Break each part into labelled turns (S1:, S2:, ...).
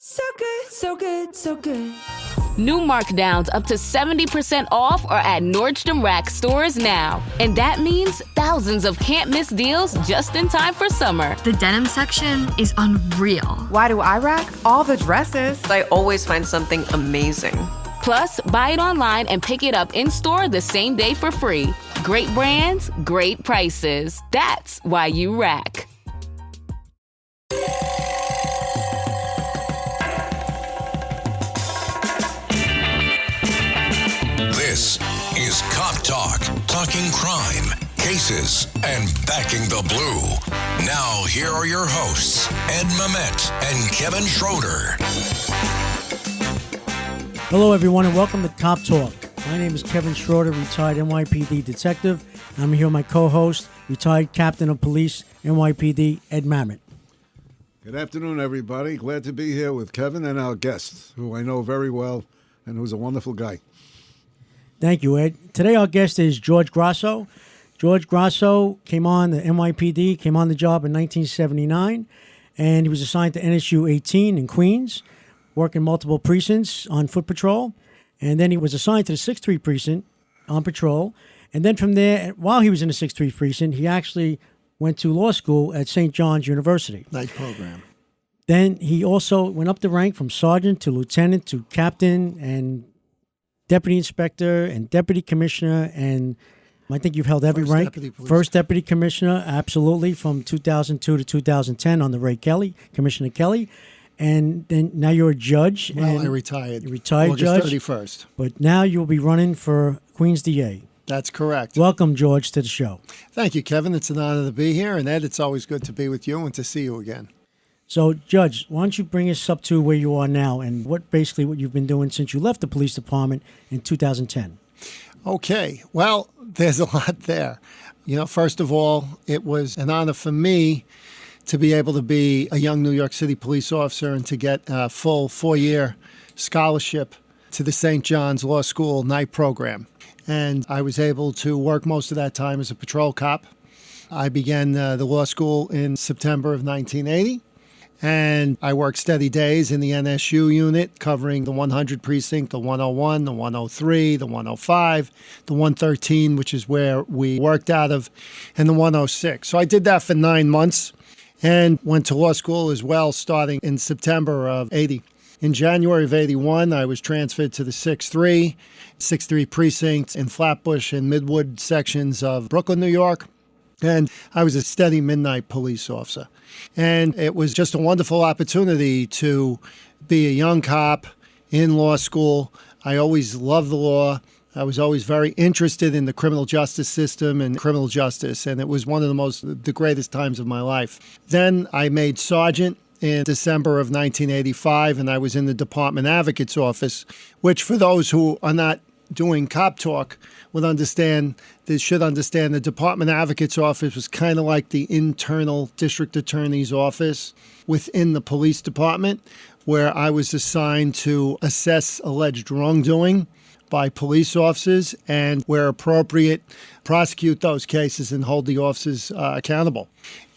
S1: So good, so good, so good.
S2: New markdowns up to 70% off are at Nordstrom Rack stores now. And that means thousands of can't-miss deals just in time for summer.
S3: The denim section is unreal.
S1: Why do I rack? All the dresses.
S4: I always find something amazing.
S2: Plus, buy it online and pick it up in-store the same day for free. Great brands, great prices. That's why you rack.
S5: This is Cop Talk, talking crime, cases, and backing the blue. Now, here are your hosts, Ed Mamet and Kevin Schroeder.
S6: Hello, everyone, and welcome to Cop Talk. My name is Kevin Schroeder, retired NYPD detective. I'm here with my co-host, retired captain of police, NYPD, Ed Mamet.
S7: Good afternoon, everybody. Glad to be here with Kevin and our guest, who I know very well and who's a wonderful guy.
S6: Thank you, Ed. Today our guest is George Grasso. George Grasso came on the NYPD, came on the job in 1979, and he was assigned to NSU 18 in Queens, working multiple precincts on foot patrol. And then he was assigned to the 6th Street precinct on patrol. And then from there, while he was in the 6th Street precinct, he actually went to law school at St. John's University.
S8: Nice program.
S6: Then he also went up the rank from sergeant to lieutenant to captain and deputy inspector and deputy commissioner, and I think you've held every rank. First deputy commissioner, absolutely, from 2002 to 2010 on the Ray Kelly, Commissioner Kelly. And then now you're a judge.
S8: Well,
S6: and
S8: I retired.
S6: Retired
S8: August
S6: judge.
S8: 31st.
S6: But now you'll be running for Queens DA.
S8: That's correct.
S6: Welcome, George, to the show.
S8: Thank you, Kevin. It's an honor to be here. And Ed, it's always good to be with you and to see you again.
S6: So, Judge, why don't you bring us up to where you are now and what you've been doing since you left the police department in 2010?
S8: Okay. Well, there's a lot there. You know, first of all, it was an honor for me to be able to be a young New York City police officer and to get a full 4-year scholarship to the St. John's Law School night program. And I was able to work most of that time as a patrol cop. I began the law school in September of 1980. And I worked steady days in the NSU unit, covering the 100 precinct, the 101, the 103, the 105, the 113, which is where we worked out of, and the 106. So I did that for 9 months and went to law school as well, starting in September of 80. In January of 81, I was transferred to the 6th precinct in Flatbush and Midwood sections of Brooklyn, New York. And I was a steady midnight police officer. And it was just a wonderful opportunity to be a young cop in law school. I always loved the law. I was always very interested in the criminal justice system and criminal justice. And it was one of the greatest times of my life. Then I made sergeant in December of 1985, and I was in the Department Advocate's office, which for those who are not doing cop talk should understand the Department Advocate's office was kind of like the internal district attorney's office within the police department, where I was assigned to assess alleged wrongdoing by police officers and, where appropriate, prosecute those cases and hold the officers accountable.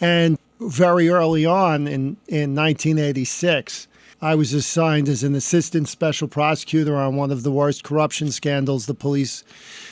S8: And very early on in 1986, I was assigned as an assistant special prosecutor on one of the worst corruption scandals the police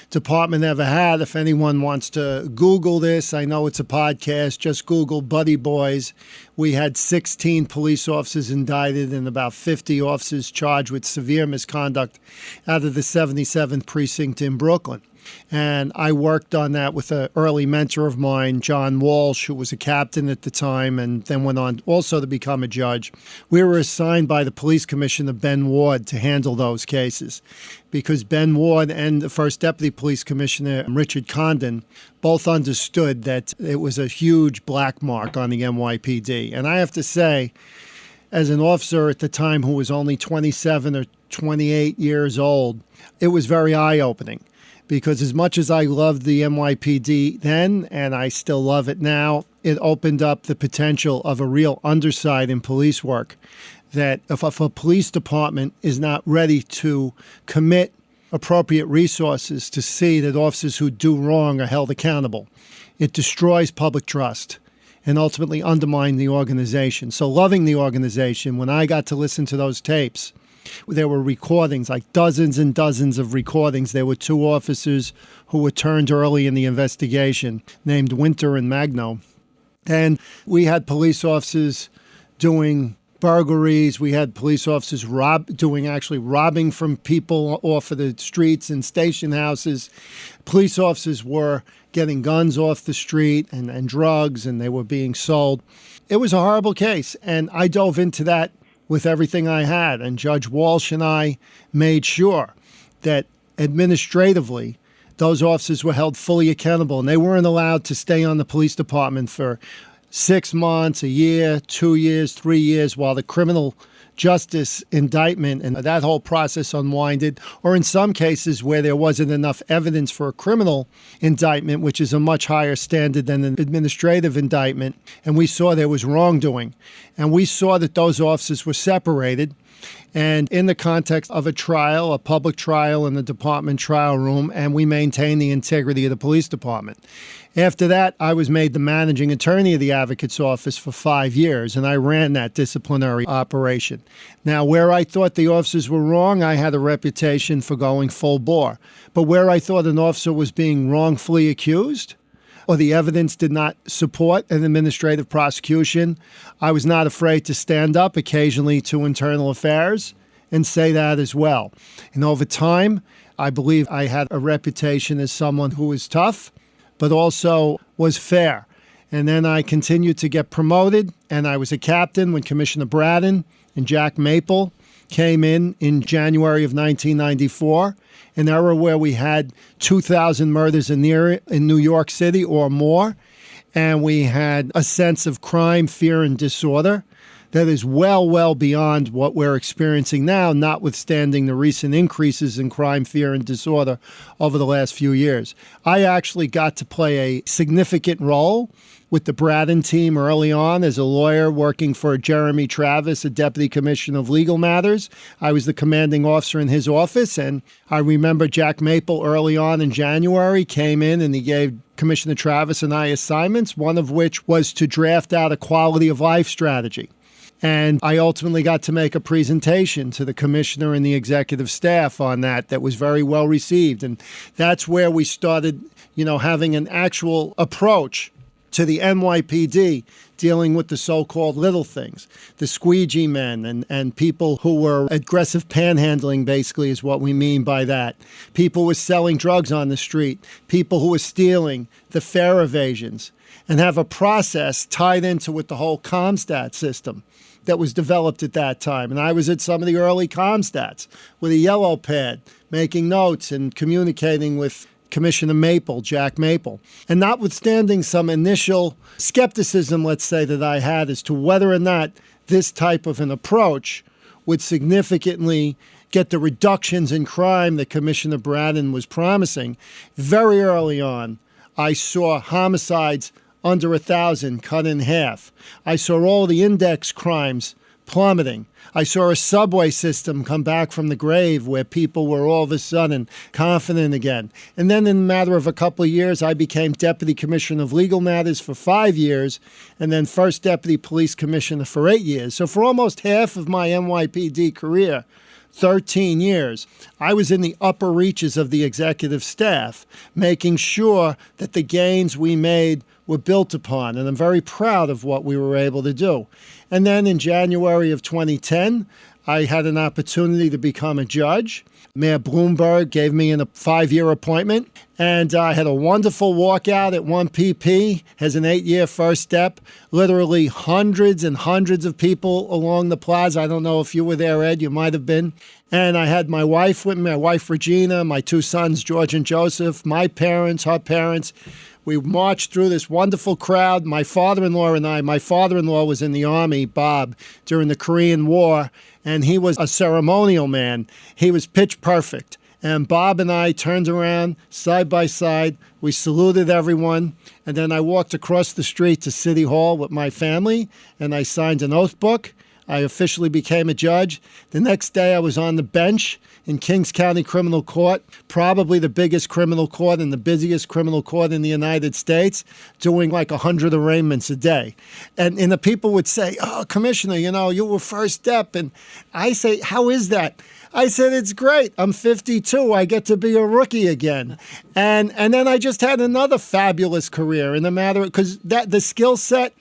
S8: department ever had. If anyone wants to Google this, I know it's a podcast, just Google Buddy Boys. We had 16 police officers indicted and about 50 officers charged with severe misconduct out of the 77th precinct in Brooklyn. And I worked on that with an early mentor of mine, John Walsh, who was a captain at the time and then went on also to become a judge. We were assigned by the police commissioner, Ben Ward, to handle those cases because Ben Ward and the first deputy police commissioner, Richard Condon, both understood that it was a huge black mark on the NYPD. And I have to say, as an officer at the time who was only 27 or 28 years old, it was very eye-opening. Because as much as I loved the NYPD then, and I still love it now, it opened up the potential of a real underside in police work. That if a police department is not ready to commit appropriate resources to see that officers who do wrong are held accountable, it destroys public trust. and ultimately undermined the organization. So loving the organization, when I got to listen to those tapes, there were recordings, like dozens and dozens of recordings. There were two officers who were turned early in the investigation named Winter and Magno. And we had police officers doing burglaries. We had police officers robbing from people off of the streets and station houses. Police officers were getting guns off the street and drugs, and they were being sold. It was a horrible case, and I dove into that with everything I had. And Judge Walsh and I made sure that administratively those officers were held fully accountable, and they weren't allowed to stay on the police department for 6 months, a year, 2 years, 3 years, while the criminal justice indictment and that whole process unwinded, or in some cases where there wasn't enough evidence for a criminal indictment, which is a much higher standard than an administrative indictment, and we saw there was wrongdoing. And we saw that those officers were separated. And in the context of a trial, a public trial in the department trial room, and we maintained the integrity of the police department. After that, I was made the managing attorney of the Advocate's Office for 5 years, and I ran that disciplinary operation. Now, where I thought the officers were wrong, I had a reputation for going full bore. But where I thought an officer was being wrongfully accused, or the evidence did not support an administrative prosecution, I was not afraid to stand up occasionally to Internal Affairs and say that as well. And over time, I believe I had a reputation as someone who was tough, but also was fair. And then I continued to get promoted, and I was a captain when Commissioner Braden and Jack Maple came in January of 1994, an era where we had 2,000 murders in New York City or more, and we had a sense of crime, fear, and disorder that is well beyond what we're experiencing now, notwithstanding the recent increases in crime, fear, and disorder over the last few years. I actually got to play a significant role with the Braden team early on as a lawyer working for Jeremy Travis, a deputy commissioner of legal matters. I was the commanding officer in his office, and I remember Jack Maple early on in January came in and he gave Commissioner Travis and I assignments, one of which was to draft out a quality of life strategy. And I ultimately got to make a presentation to the commissioner and the executive staff on that was very well received. And that's where we started, having an actual approach to the NYPD dealing with the so-called little things, the squeegee men and people who were aggressive panhandling, basically, is what we mean by that. People were selling drugs on the street, people who were stealing, the fare evasions, and have a process tied into with the whole CompStat system that was developed at that time. And I was at some of the early CompStats with a yellow pad, making notes and communicating with Commissioner Maple, Jack Maple. And notwithstanding some initial skepticism, let's say, that I had as to whether or not this type of an approach would significantly get the reductions in crime that Commissioner Braden was promising, very early on, I saw homicides under 1,000 cut in half. I saw all the index crimes plummeting. I saw a subway system come back from the grave where people were all of a sudden confident again. And then in a matter of a couple of years, I became Deputy Commissioner of Legal Matters for 5 years, and then First Deputy Police Commissioner for 8 years. So for almost half of my NYPD career, 13 years, I was in the upper reaches of the executive staff, making sure that the gains we made were built upon, and I'm very proud of what we were able to do. And then in January of 2010, I had an opportunity to become a judge. Mayor Bloomberg gave me a 5-year appointment, and I had a wonderful walkout at 1PP as an 8-year first step. Literally hundreds and hundreds of people along the plaza. I don't know if you were there, Ed, you might have been. And I had my wife with me, my wife Regina, my 2 sons, George and Joseph, my parents, her parents. We marched through this wonderful crowd. My father-in-law and I, my father-in-law was in the Army, Bob, during the Korean War, and he was a ceremonial man. He was pitch perfect. And Bob and I turned around side by side. We saluted everyone. And then I walked across the street to City Hall with my family, and I signed an oath book. I officially became a judge. The next day I was on the bench in Kings County Criminal Court, probably the biggest criminal court and the busiest criminal court in the United States, doing like 100 arraignments a day. And the people would say, "Oh, Commissioner, you were first step." And I say, "How is that?" I said, "It's great. I'm 52. I get to be a rookie again." And then I just had another fabulous career in the matter, because the skill set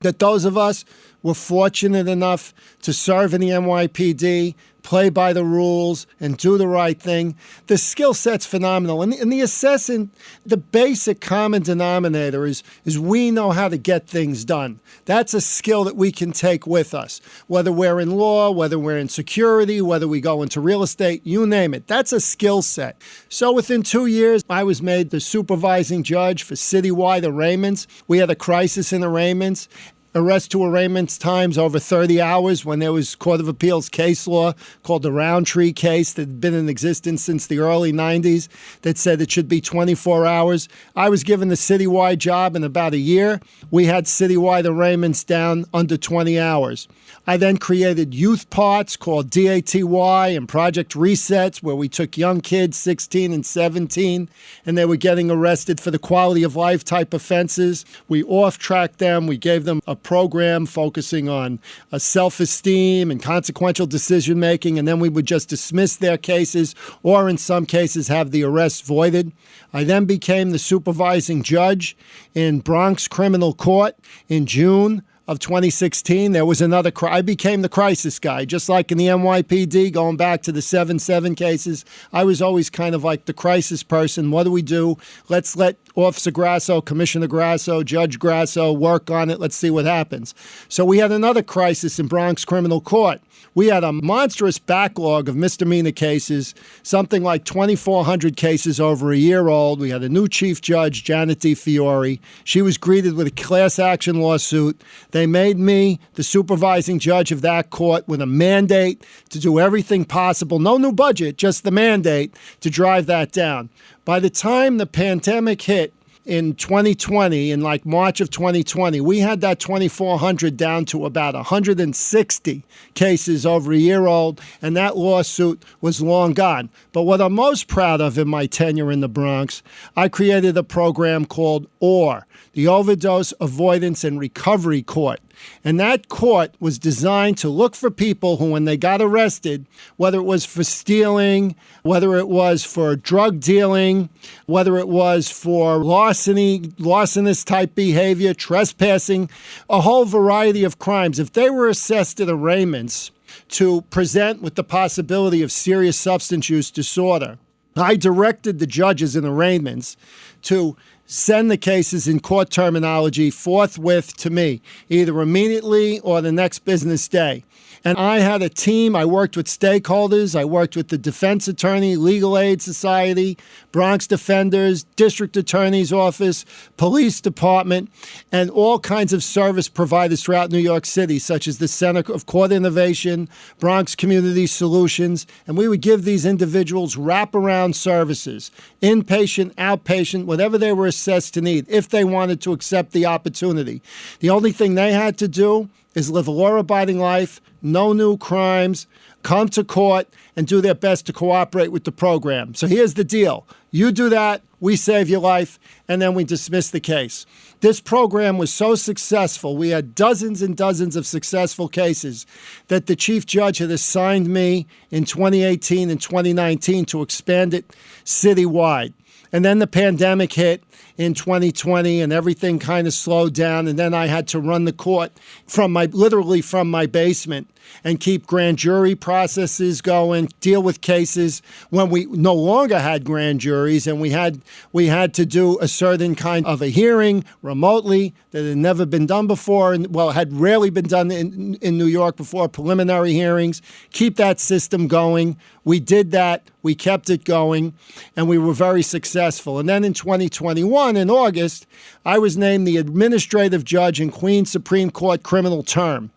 S8: that those of us were fortunate enough to serve in the NYPD, play by the rules, and do the right thing. The skill set's phenomenal. And the assessing, the basic common denominator is we know how to get things done. That's a skill that we can take with us, whether we're in law, whether we're in security, whether we go into real estate, you name it. That's a skill set. So within 2 years, I was made the supervising judge for citywide arraignments. We had a crisis in arraignments. Arrest to arraignments times over 30 hours when there was Court of Appeals case law called the Roundtree case that had been in existence since the early 90s that said it should be 24 hours. I was given the citywide job in about a year. We had citywide arraignments down under 20 hours. I then created youth parts called DATY and Project Resets, where we took young kids, 16 and 17, and they were getting arrested for the quality of life type offenses. We off-tracked them. We gave them a program focusing on self-esteem and consequential decision-making, and then we would just dismiss their cases or in some cases have the arrest voided. I then became the supervising judge in Bronx Criminal Court in June of 2016. There was I became the crisis guy, just like in the NYPD, going back to the 7-7 cases. I was always kind of like the crisis person. What do we do? Let's let Officer Grasso, Commissioner Grasso, Judge Grasso work on it. Let's see what happens. So we had another crisis in Bronx Criminal Court. We had a monstrous backlog of misdemeanor cases, something like 2,400 cases over a year old. We had a new chief judge, Janet DeFiore. She was greeted with a class action lawsuit. They made me the supervising judge of that court with a mandate to do everything possible. No new budget, just the mandate to drive that down. By the time the pandemic hit in 2020, in like March of 2020, we had that 2,400 down to about 160 cases over a year old, and that lawsuit was long gone. But what I'm most proud of in my tenure in the Bronx, I created a program called OAR, the Overdose Avoidance and Recovery Court. And that court was designed to look for people who, when they got arrested, whether it was for stealing, whether it was for drug dealing, whether it was for larcenous type behavior, trespassing, a whole variety of crimes, if they were assessed at arraignments to present with the possibility of serious substance use disorder, I directed the judges in arraignments to send the cases in court terminology forthwith to me, either immediately or the next business day. And I had a team. I worked with stakeholders. I worked with the defense attorney, Legal Aid Society, Bronx Defenders, District Attorney's Office, Police Department, and all kinds of service providers throughout New York City, such as the Center of Court Innovation, Bronx Community Solutions. And we would give these individuals wraparound services, inpatient, outpatient, whatever they were assessed to need, if they wanted to accept the opportunity. The only thing they had to do is live a law-abiding life, no new crimes, come to court, and do their best to cooperate with the program. So here's the deal. You do that, we save your life, and then we dismiss the case. This program was so successful, we had dozens and dozens of successful cases, that the chief judge had assigned me in 2018 and 2019 to expand it citywide. And then the pandemic hit in 2020 and everything kind of slowed down. And then I had to run the court literally from my basement and keep grand jury processes going, deal with cases when we no longer had grand juries, and we had to do a certain kind of a hearing remotely that had never been done before, and had rarely been done in New York before, preliminary hearings, keep that system going. We did that. We kept it going, and we were very successful. And then in 2021, in August, I was named the administrative judge in Queens Supreme Court criminal term.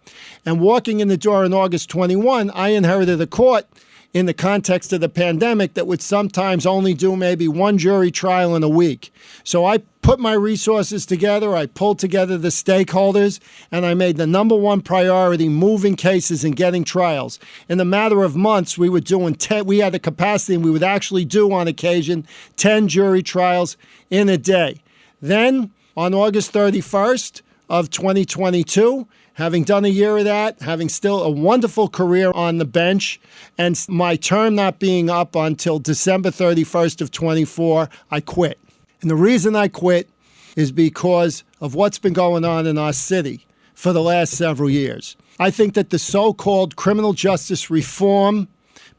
S8: And walking in the door in August 21, I inherited a court in the context of the pandemic that would sometimes only do maybe one jury trial in a week. So I put my resources together, I pulled together the stakeholders, and I made the number one priority moving cases and getting trials. In a matter of months, we were doing 10, we had the capacity, and we would actually do on occasion 10 jury trials in a day. Then, on August 31st of 2022, having done a year of that, having still a wonderful career on the bench, and my term not being up until December 31st of 24, I quit. And the reason I quit is because of what's been going on in our city for the last several years. I think that the so-called criminal justice reform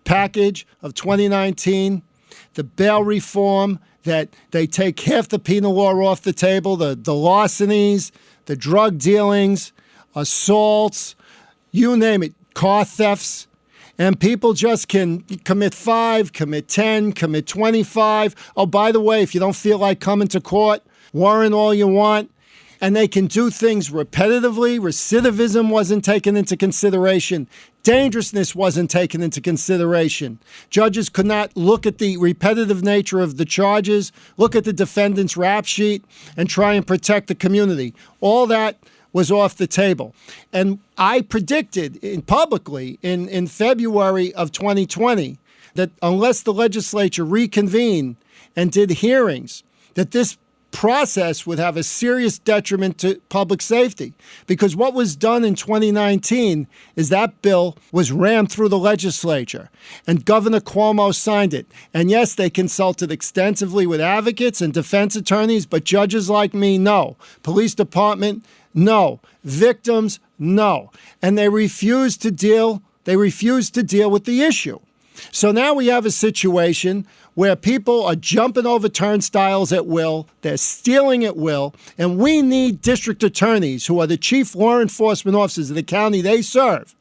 S8: package of 2019, the bail reform, that they take half the penal law off the table, the larcenies, the drug dealings, assaults, you name it, car thefts, and people just can commit 5, commit 10, commit 25. Oh, by the way, if you don't feel like coming to court, warrant all you want. And they can do things repetitively. Recidivism wasn't taken into consideration. Dangerousness wasn't taken into consideration. Judges could not look at the repetitive nature of the charges, look at the defendant's rap sheet, and try and protect the community. All that was off the table. And I predicted publicly in February of 2020 that unless the legislature reconvened and did hearings, that this process would have a serious detriment to public safety. Because what was done in 2019 is that bill was rammed through the legislature, and Governor Cuomo signed it. And yes, they consulted extensively with advocates and defense attorneys, but judges like me, no. Police department, no. Victims, no. And they refused to deal with the issue. So now we have a situation where people are jumping over turnstiles at will, they're stealing at will, and we need district attorneys, who are the chief law enforcement officers of the county they serve,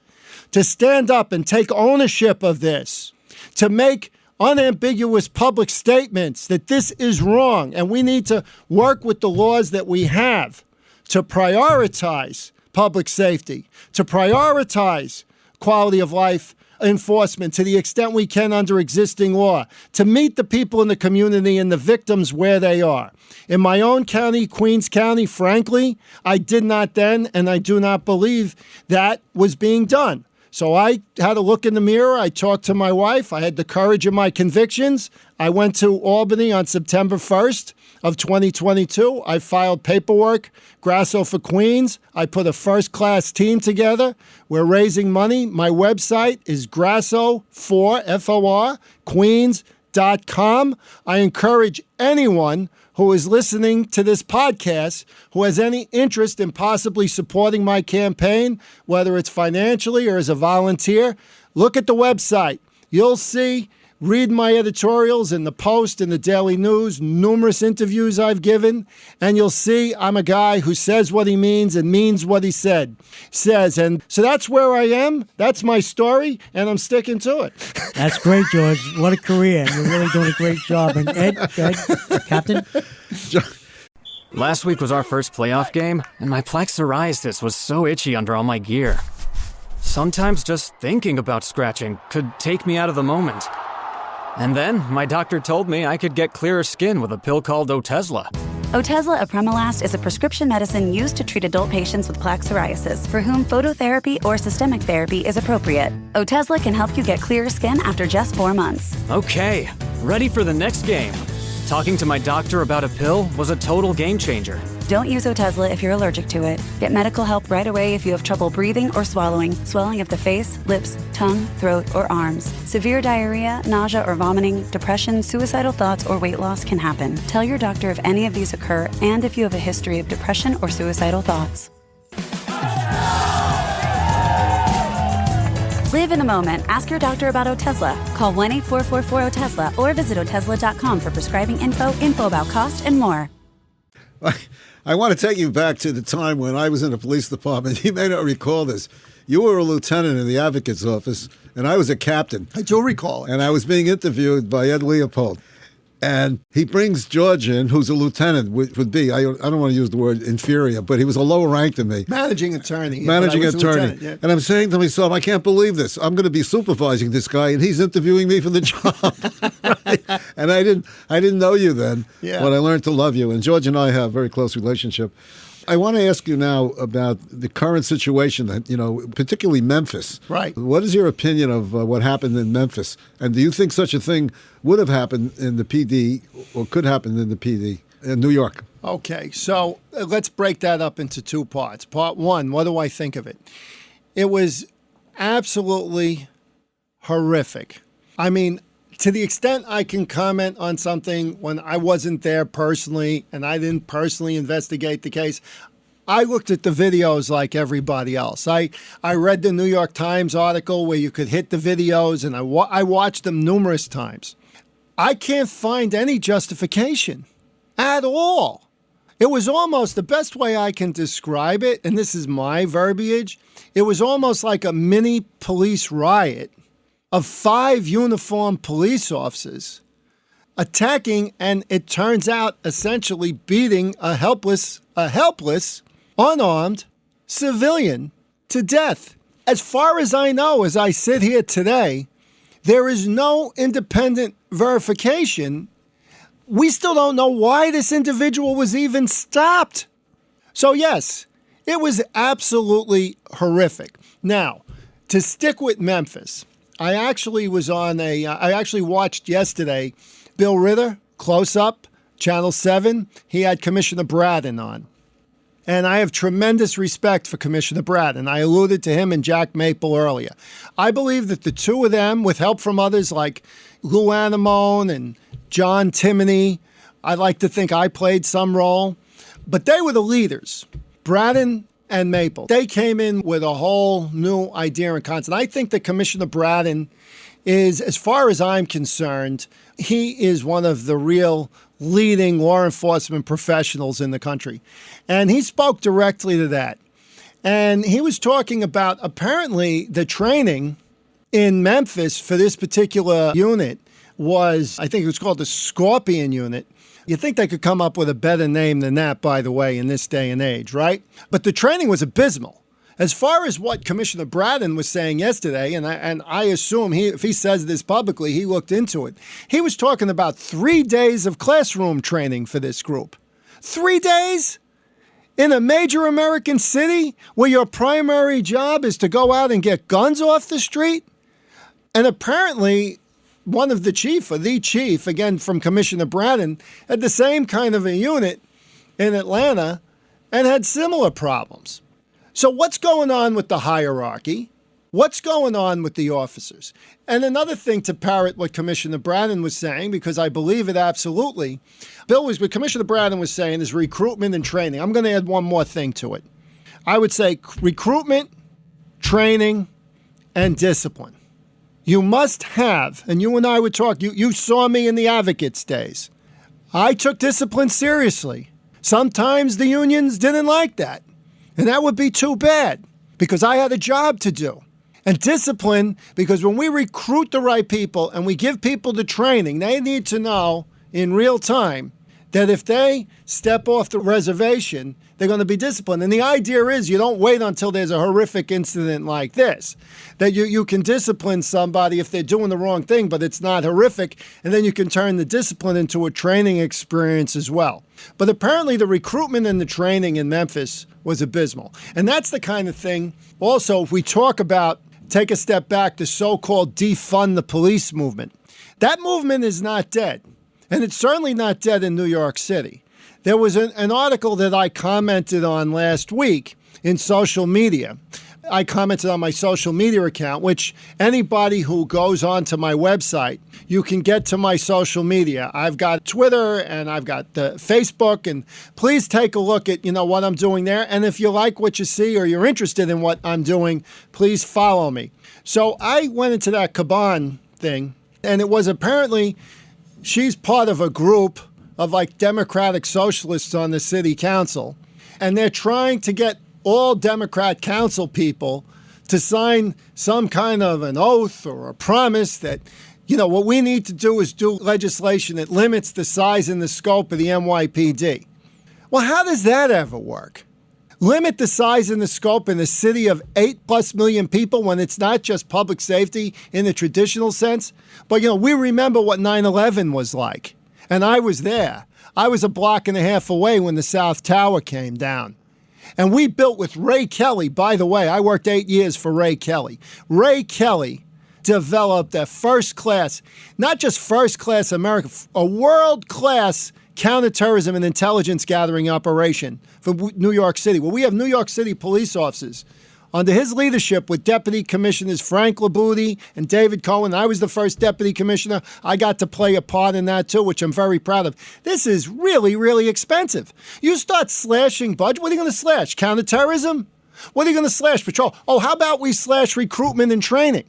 S8: to stand up and take ownership of this, to make unambiguous public statements that this is wrong, and we need to work with the laws that we have to prioritize public safety, to prioritize quality of life enforcement to the extent we can under existing law, to meet the people in the community and the victims where they are. In my own county, Queens County, frankly, I did not then, and I do not believe that was being done. So I had a look in the mirror. I talked to my wife. I had the courage of my convictions. I went to Albany on September 1st of 2022. I filed paperwork, Grasso for Queens. I put a first-class team together. We're raising money. My website is Grasso4, F-O-R, Queens.com. I encourage anyone who is listening to this podcast who has any interest in possibly supporting my campaign, whether it's financially or as a volunteer, look at the website. You'll see, read my editorials in the Post and the Daily News, numerous interviews I've given, and you'll see I'm a guy who says what he means and means what he says. And so that's where I am. That's my story, and I'm sticking to it.
S6: That's great, George. What a career. You're really doing a great job. And Ed, Captain?
S9: Last week was our first playoff game, and my plaque psoriasis was so itchy under all my gear. Sometimes just thinking about scratching could take me out of the moment. And then my doctor told me I could get clearer skin with a pill called Otezla.
S10: Otezla apremilast is a prescription medicine used to treat adult patients with plaque psoriasis for whom phototherapy or systemic therapy is appropriate. Otezla can help you get clearer skin after just 4 months.
S9: Okay, ready for the next game. Talking to my doctor about a pill was a total game changer.
S10: Don't use Otezla if you're allergic to it. Get medical help right away if you have trouble breathing or swallowing, swelling of the face, lips, tongue, throat, or arms. Severe diarrhea, nausea or vomiting, depression, suicidal thoughts, or weight loss can happen. Tell your doctor if any of these occur and if you have a history of depression or suicidal thoughts. Live in the moment. Ask your doctor about Otezla. Call 1-844-4-OTEZLA or visit Otezla.com for prescribing info about cost, and more.
S7: I want to take you back to the time when I was in the police department. You may not recall this. You were a lieutenant in the advocate's office, and I was a captain.
S8: I do recall it.
S7: And I was being interviewed by Ed Leopold. And he brings George in, who's a lieutenant, which would be, I don't want to use the word inferior, but he was a lower rank than me.
S8: Managing attorney.
S7: Managing attorney.
S8: Yeah.
S7: And I'm saying to myself, I can't believe this. I'm going to be supervising this guy, and he's interviewing me for the job. Right? And I didn't know you then, but I learned to love you. And George and I have a very close relationship. I want to ask you now about the current situation, that, particularly Memphis.
S8: Right.
S7: What is your opinion of what happened in Memphis? And do you think such a thing would have happened in the PD or could happen in the PD in New York?
S8: Okay, so let's break that up into two parts. Part one, what do I think of it? It was absolutely horrific. I mean, to the extent I can comment on something when I wasn't there personally and I didn't personally investigate the case, I looked at the videos like everybody else. I read the New York Times article where you could hit the videos, and I watched them numerous times. I can't find any justification at all. It was almost, the best way I can describe it, and this is my verbiage, it was almost like a mini police riot of 5 uniformed police officers attacking, and it turns out essentially beating a helpless, unarmed civilian to death. As far as I know, as I sit here today, there is no independent verification. We still don't know why this individual was even stopped. So yes, it was absolutely horrific. Now, to stick with Memphis, I actually watched yesterday Bill Ritter, Close Up, Channel 7. He had Commissioner Braden on. And I have tremendous respect for Commissioner Braden. I alluded to him and Jack Maple earlier. I believe that the two of them, with help from others like Lou Anemone and John Timoney, I like to think I played some role, but they were the leaders. Braden and Maple. They came in with a whole new idea and concept. I think that Commissioner Braden is, as far as I'm concerned, he is one of the real leading law enforcement professionals in the country. And he spoke directly to that. And he was talking about apparently the training in Memphis for this particular unit was, I think it was called the Scorpion Unit. You'd think they could come up with a better name than that, by the way, in this day and age, right? But the training was abysmal. As far as what Commissioner Braden was saying yesterday, and I assume if he says this publicly, he looked into it. He was talking about 3 days of classroom training for this group. 3 days? In a major American city where your primary job is to go out and get guns off the street? And apparently one of the chief, or the chief, again from Commissioner Braden, had the same kind of a unit in Atlanta and had similar problems. So what's going on with the hierarchy? What's going on with the officers? And another thing to parrot what Commissioner Braden was saying, because I believe it absolutely, what Commissioner Braden was saying is recruitment and training. I'm going to add one more thing to it. I would say recruitment, training, and discipline. You must have, and you and I would talk, you saw me in the Advocates days. I took discipline seriously. Sometimes the unions didn't like that. And that would be too bad because I had a job to do. And discipline, because when we recruit the right people and we give people the training, they need to know in real time that if they step off the reservation, they're going to be disciplined. And the idea is you don't wait until there's a horrific incident like this, that you can discipline somebody if they're doing the wrong thing, but it's not horrific, and then you can turn the discipline into a training experience as well. But apparently the recruitment and the training in Memphis was abysmal. And that's the kind of thing, also, if we talk about, take a step back, the so-called defund the police movement. That movement is not dead. And it's certainly not dead in New York City. There was an article that I commented on last week in social media. I commented on my social media account, which anybody who goes onto my website, you can get to my social media. I've got Twitter and I've got the Facebook, and please take a look at, what I'm doing there. And if you like what you see or you're interested in what I'm doing, please follow me. So I went into that Caban thing, and it was apparently she's part of a group of like Democratic socialists on the city council, and they're trying to get all Democrat council people to sign some kind of an oath or a promise that, what we need to do is do legislation that limits the size and the scope of the NYPD. Well, how does that ever work? Limit the size and the scope in a city of 8+ million people when it's not just public safety in the traditional sense. But, we remember what 9/11 was like. And I was there. I was a block and a half away when the South Tower came down. And we built with Ray Kelly. By the way, I worked 8 years for Ray Kelly. Ray Kelly developed a first-class, not just first-class America, a world-class counterterrorism and intelligence gathering operation for New York City. Well, we have New York City police officers under his leadership with Deputy Commissioners Frank Labuti and David Cohen. I was the first Deputy Commissioner. I got to play a part in that too, which I'm very proud of. This is really, really expensive. You start slashing budget. What are you going to slash? Counterterrorism? What are you going to slash? Patrol? Oh, how about we slash recruitment and training?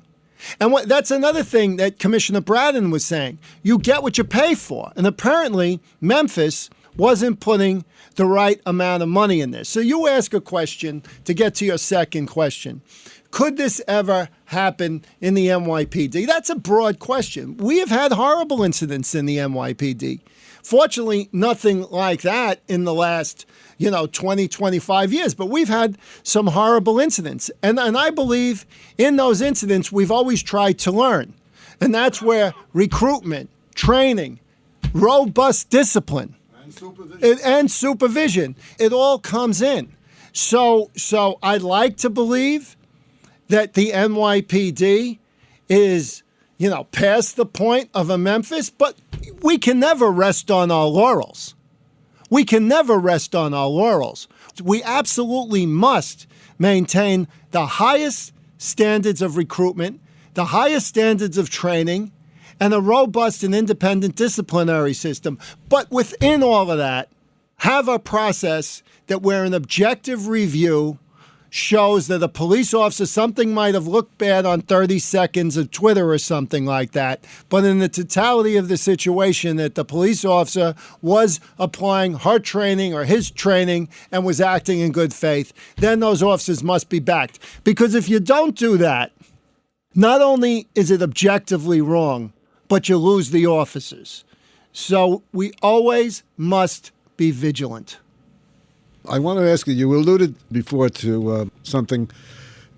S8: And that's another thing that Commissioner Braden was saying. You get what you pay for. And apparently, Memphis wasn't putting the right amount of money in this. So you ask a question to get to your second question. Could this ever happen in the NYPD? That's a broad question. We have had horrible incidents in the NYPD. Fortunately, nothing like that in the last 20, 25 years. But we've had some horrible incidents. And I believe in those incidents, we've always tried to learn. And that's where recruitment, training, robust discipline, and supervision, it all comes in. So I'd like to believe that the NYPD is, past the point of a Memphis, but we can never rest on our laurels. We can never rest on our laurels. We absolutely must maintain the highest standards of recruitment, the highest standards of training, and a robust and independent disciplinary system. But within all of that, have a process that where an objective review shows that a police officer, something might have looked bad on 30 seconds of Twitter or something like that, but in the totality of the situation that the police officer was applying her training or his training and was acting in good faith, then those officers must be backed. Because if you don't do that, not only is it objectively wrong, but you lose the officers. So we always must be vigilant.
S7: I want to ask you, you alluded before to something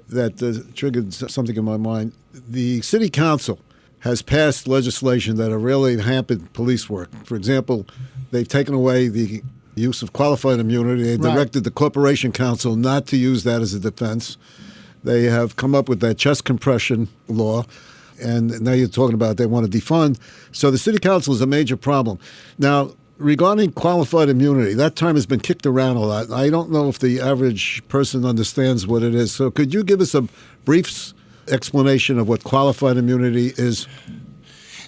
S7: that triggered something in my mind. The city council has passed legislation that have really hampered police work. For example, they've taken away the use of qualified immunity. They directed the Corporation Council not to use that as a defense. They have come up with that chest compression law. And now you're talking about they want to defund. So the city council is a major problem. Now, regarding qualified immunity, that term has been kicked around a lot. I don't know if the average person understands what it is. So could you give us a brief explanation of what qualified immunity is?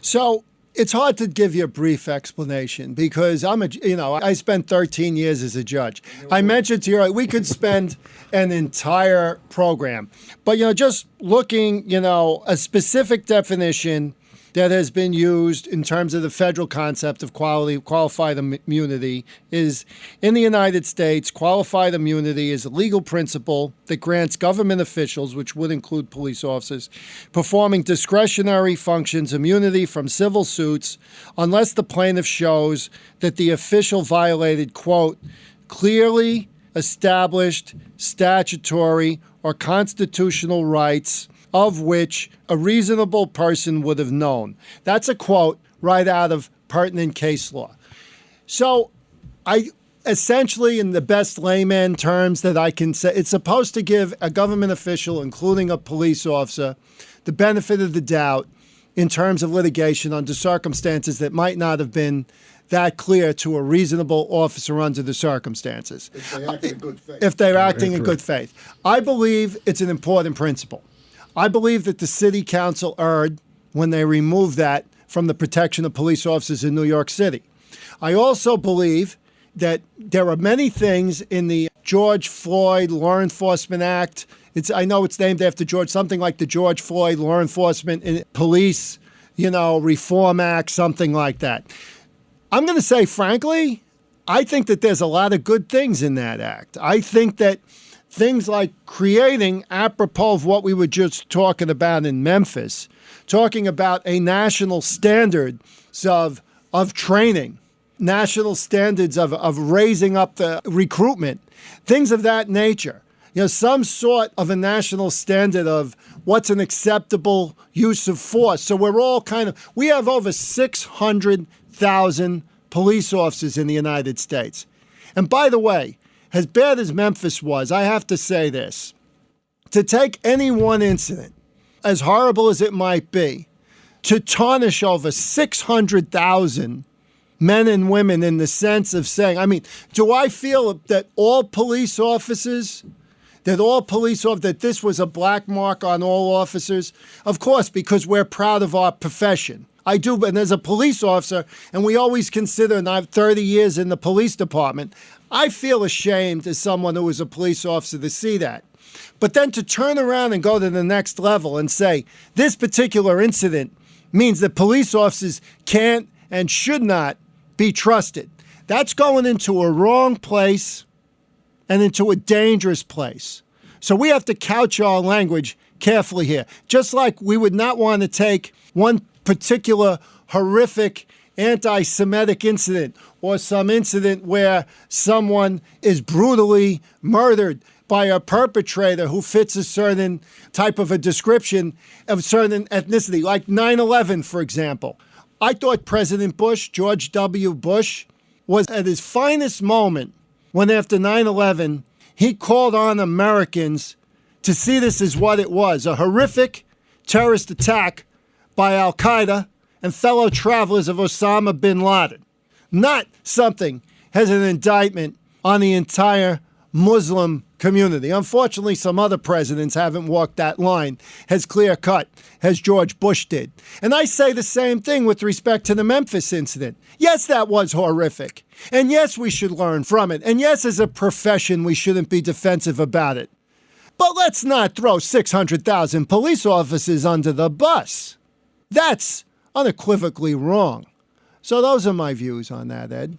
S8: So it's hard to give you a brief explanation because I spent 13 years as a judge. I mentioned to you, we could spend an entire program. But, just looking, a specific definition that has been used in terms of the federal concept of qualified immunity is, in the United States, qualified immunity is a legal principle that grants government officials, which would include police officers, performing discretionary functions immunity from civil suits unless the plaintiff shows that the official violated, quote, clearly established statutory or constitutional rights of which a reasonable person would have known. That's a quote right out of pertinent case law. So I essentially, in the best layman terms that I can say, it's supposed to give a government official, including a police officer, the benefit of the doubt in terms of litigation under circumstances that might not have been that clear to a reasonable officer under the circumstances.
S7: If they act in good faith.
S8: If they're acting in good faith. I believe it's an important principle. I believe that the city council erred when they removed that from the protection of police officers in New York City. I also believe that there are many things in the George Floyd Law Enforcement Act. I know it's named after George, something like the George Floyd Law Enforcement and Police, Reform Act, something like that. I'm going to say, frankly, I think that there's a lot of good things in that act. I think that things like creating, apropos of what we were just talking about in Memphis, talking about a national standard of training, national standards of raising up the recruitment, things of that nature. Some sort of a national standard of what's an acceptable use of force. So we have over 600,000 police officers in the United States. And by the way, as bad as Memphis was, I have to say this. To take any one incident, as horrible as it might be, to tarnish over 600,000 men and women in the sense of saying, do I feel that that this was a black mark on all officers? Of course, because we're proud of our profession. I do, and as a police officer, and we always consider, and I have 30 years in the police department, I feel ashamed as someone who was a police officer to see that. But then to turn around and go to the next level and say, this particular incident means that police officers can't and should not be trusted. That's going into a wrong place and into a dangerous place. So we have to couch our language carefully here. Just like we would not want to take one particular horrific anti-Semitic incident or some incident where someone is brutally murdered by a perpetrator who fits a certain type of a description of certain ethnicity, like 9/11, for example. I thought President Bush, George W. Bush, was at his finest moment when after 9/11, he called on Americans to see this as what it was, a horrific terrorist attack by al-Qaeda and fellow travelers of Osama bin Laden. Not something as an indictment on the entire Muslim community. Unfortunately, some other presidents haven't walked that line as clear-cut as George Bush did. And I say the same thing with respect to the Memphis incident. Yes, that was horrific. And yes, we should learn from it. And yes, as a profession, we shouldn't be defensive about it. But let's not throw 600,000 police officers under the bus. That's unequivocally wrong. So those are my views on that, Ed.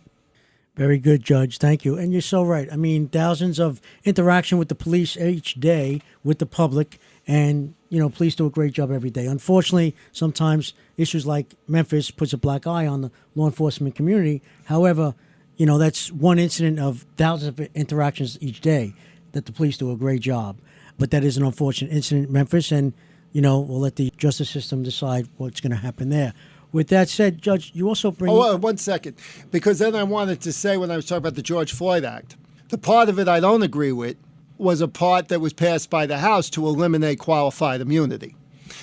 S6: Very good, Judge. Thank you. And you're so right. Thousands of interaction with the police each day with the public, and, police do a great job every day. Unfortunately, sometimes issues like Memphis puts a black eye on the law enforcement community. However, that's one incident of thousands of interactions each day that the police do a great job. But that is an unfortunate incident in Memphis, and, we'll let the justice system decide what's going to happen there. With that said, Judge, you also bring...
S8: Oh, 1 second. Because then I wanted to say, when I was talking about the George Floyd Act, the part of it I don't agree with was a part that was passed by the House to eliminate qualified immunity.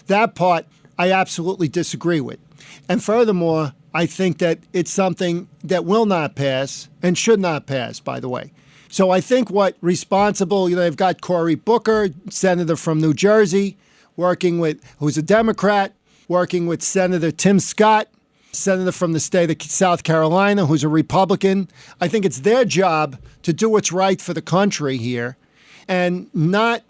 S8: That part I absolutely disagree with. And furthermore, I think that it's something that will not pass and should not pass, by the way. So I think what responsible, they've got Cory Booker, senator from New Jersey, who's a Democrat, working with Senator Tim Scott, senator from the state of South Carolina, who's a Republican. I think it's their job to do what's right for the country here and not,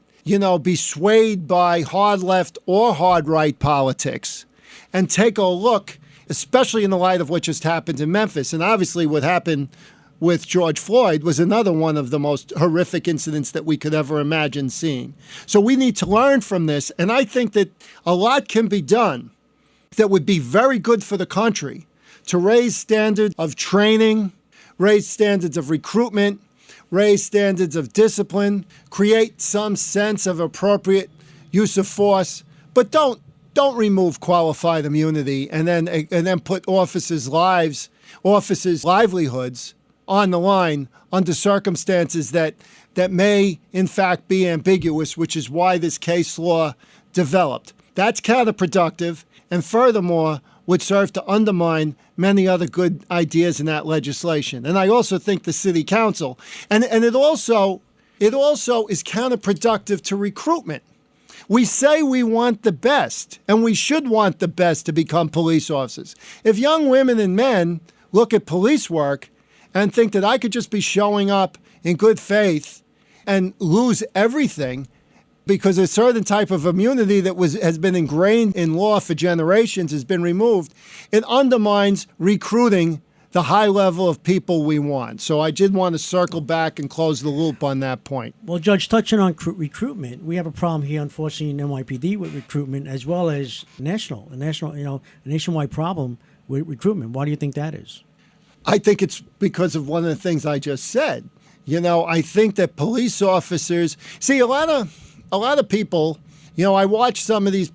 S8: be swayed by hard left or hard right politics, and take a look, especially in the light of what just happened in Memphis. And obviously what happened with George Floyd was another one of the most horrific incidents that we could ever imagine seeing. So we need to learn from this, and I think that a lot can be done that would be very good for the country to raise standards of training, raise standards of recruitment, raise standards of discipline, create some sense of appropriate use of force, but don't remove qualified immunity and then put officers' livelihoods on the line under circumstances that may in fact be ambiguous, which is why this case law developed. That's counterproductive, and furthermore would serve to undermine many other good ideas in that legislation. And I also think the city council, and it also is counterproductive to recruitment. We say we want the best, and we should want the best to become police officers. If young women and men look at police work and think that I could just be showing up in good faith and lose everything because a certain type of immunity that has been ingrained in law for generations has been removed, it undermines recruiting the high level of people we want. So I did want to circle back and close the loop on that point.
S6: Well, Judge, touching on recruitment, we have a problem here, unfortunately, in NYPD with recruitment, as well as a nationwide problem with recruitment. Why do you think that is?
S8: I think it's because of one of the things I just said. I think that police officers see a lot of people. I watch some of these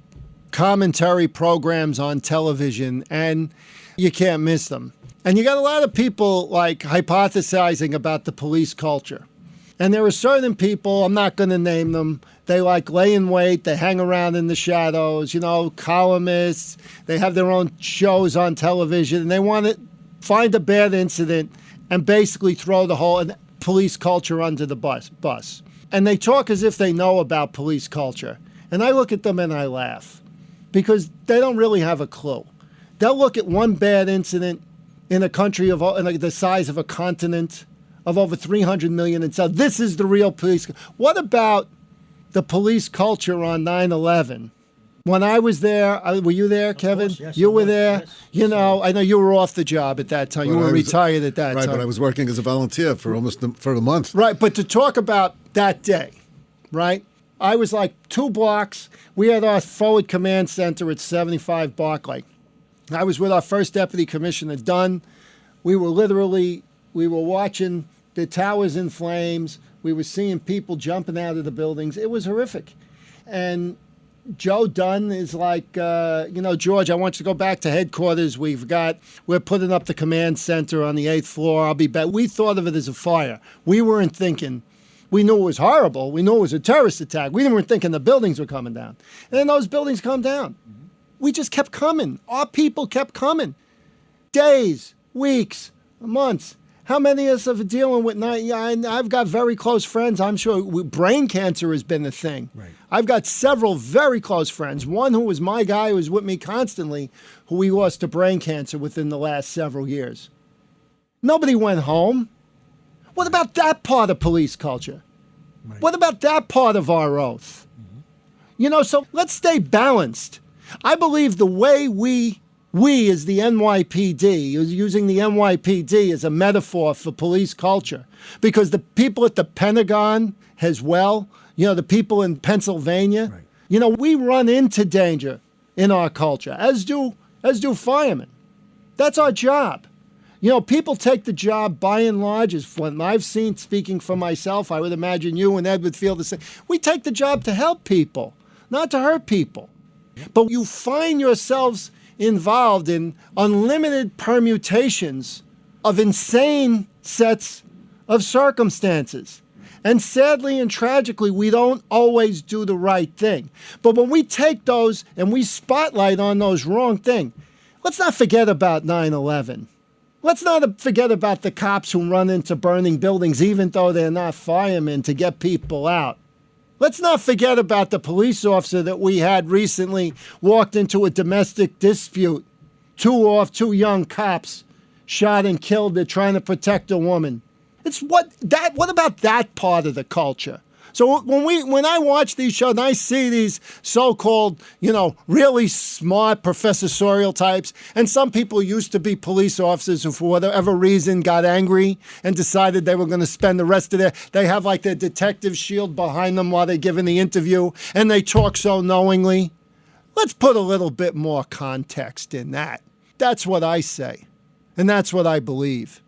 S8: commentary programs on television, and you can't miss them. And you got a lot of people like hypothesizing about the police culture. And there are certain people, I'm not going to name them, they like lay in wait, they hang around in the shadows, columnists, they have their own shows on television, and they want to find a bad incident and basically throw the whole police culture under the bus. And they talk as if they know about police culture. And I look at them and I laugh because they don't really have a clue. They'll look at one bad incident in a country of the size of a continent of over 300 million and say, this is the real police. What about the police culture on 9/11? When I was there, were you there, Kevin?
S6: Course, yes,
S8: you were
S6: was,
S8: there.
S6: Yes.
S8: I know you were off the job at that time. You were retired at that time.
S7: Right, but I was working as a volunteer for a month.
S8: Right, but to talk about that day, right? I was like 2 blocks. We had our forward command center at 75 Barclay. I was with our first deputy commissioner, Dunn. We were watching the towers in flames. We were seeing people jumping out of the buildings. It was horrific. And Joe Dunn is like, George, I want you to go back to headquarters. We're putting up the command center on the 8th floor. I'll be back. We thought of it as a fire. We weren't thinking. We knew it was horrible. We knew it was a terrorist attack. We weren't thinking the buildings were coming down. And then those buildings come down. We just kept coming. Our people kept coming. Days, weeks, months. How many of us are dealing with I've got very close friends. I'm sure brain cancer has been a thing.
S6: Right.
S8: I've got several very close friends. One who was my guy, who was with me constantly, who we lost to brain cancer within the last several years. Nobody went home. What about that part of police culture? Right. What about that part of our oath? Mm-hmm. So let's stay balanced. I believe the way we as the NYPD, using the NYPD as a metaphor for police culture, because the people at the Pentagon as well, the people in Pennsylvania, right. We run into danger in our culture, as do firemen. That's our job. People take the job by and large, as what I've seen, speaking for myself, I would imagine you and Ed would feel the same. We take the job to help people, not to hurt people. But you find yourselves involved in unlimited permutations of insane sets of circumstances. And sadly and tragically, we don't always do the right thing. But when we take those and we spotlight on those wrong things, let's not forget about 9/11. Let's not forget about the cops who run into burning buildings, even though they're not firemen, to get people out. Let's not forget about the police officer that we had recently walked into a domestic dispute. 2 young cops shot and killed. They're trying to protect a woman. What about that part of the culture? So when I watch these shows and I see these so-called, really smart professorial types, and some people used to be police officers who for whatever reason got angry and decided they were going to spend the rest of they have like their detective shield behind them while they're giving the interview, and they talk so knowingly. Let's put a little bit more context in that. That's what I say, and that's what I believe.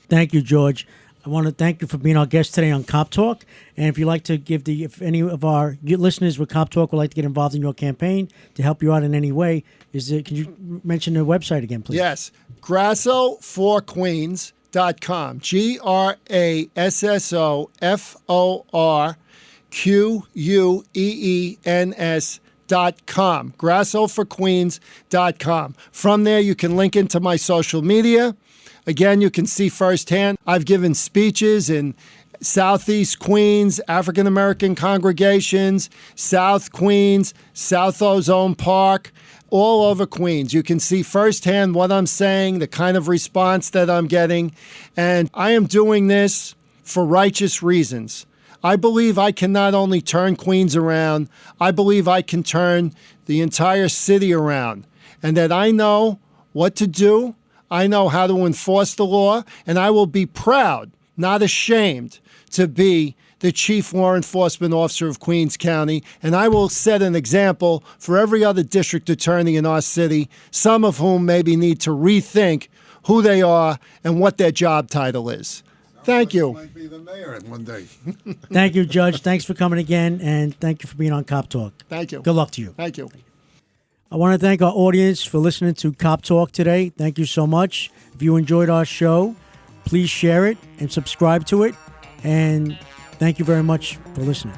S6: Thank you, George. I want to thank you for being our guest today on Cop Talk. And if you'd like to if any of our listeners with Cop Talk would like to get involved in your campaign to help you out in any way, can you mention the website again, please?
S8: Yes, GrassoForQueens.com. GrassoForQueens.com. GrassoForQueens.com. From there, you can link into my social media. Again, you can see firsthand. I've given speeches in Southeast Queens, African American congregations, South Queens, South Ozone Park, all over Queens. You can see firsthand what I'm saying, the kind of response that I'm getting. And I am doing this for righteous reasons. I believe I can not only turn Queens around, I believe I can turn the entire city around. And that I know what to do. I know how to enforce the law, and I will be proud, not ashamed, to be the Chief Law Enforcement Officer of Queens County, and I will set an example for every other district attorney in our city, some of whom maybe need to rethink who they are and what their job title is. Thank you.
S7: Might be the mayor one day.
S6: Thank you, Judge. Thanks for coming again, and thank you for being on Cop Talk.
S8: Thank you.
S6: Good luck to you.
S8: Thank you.
S6: I want to thank our audience for listening to Cop Talk today. Thank you so much. If you enjoyed our show, please share it and subscribe to it. And thank you very much for listening.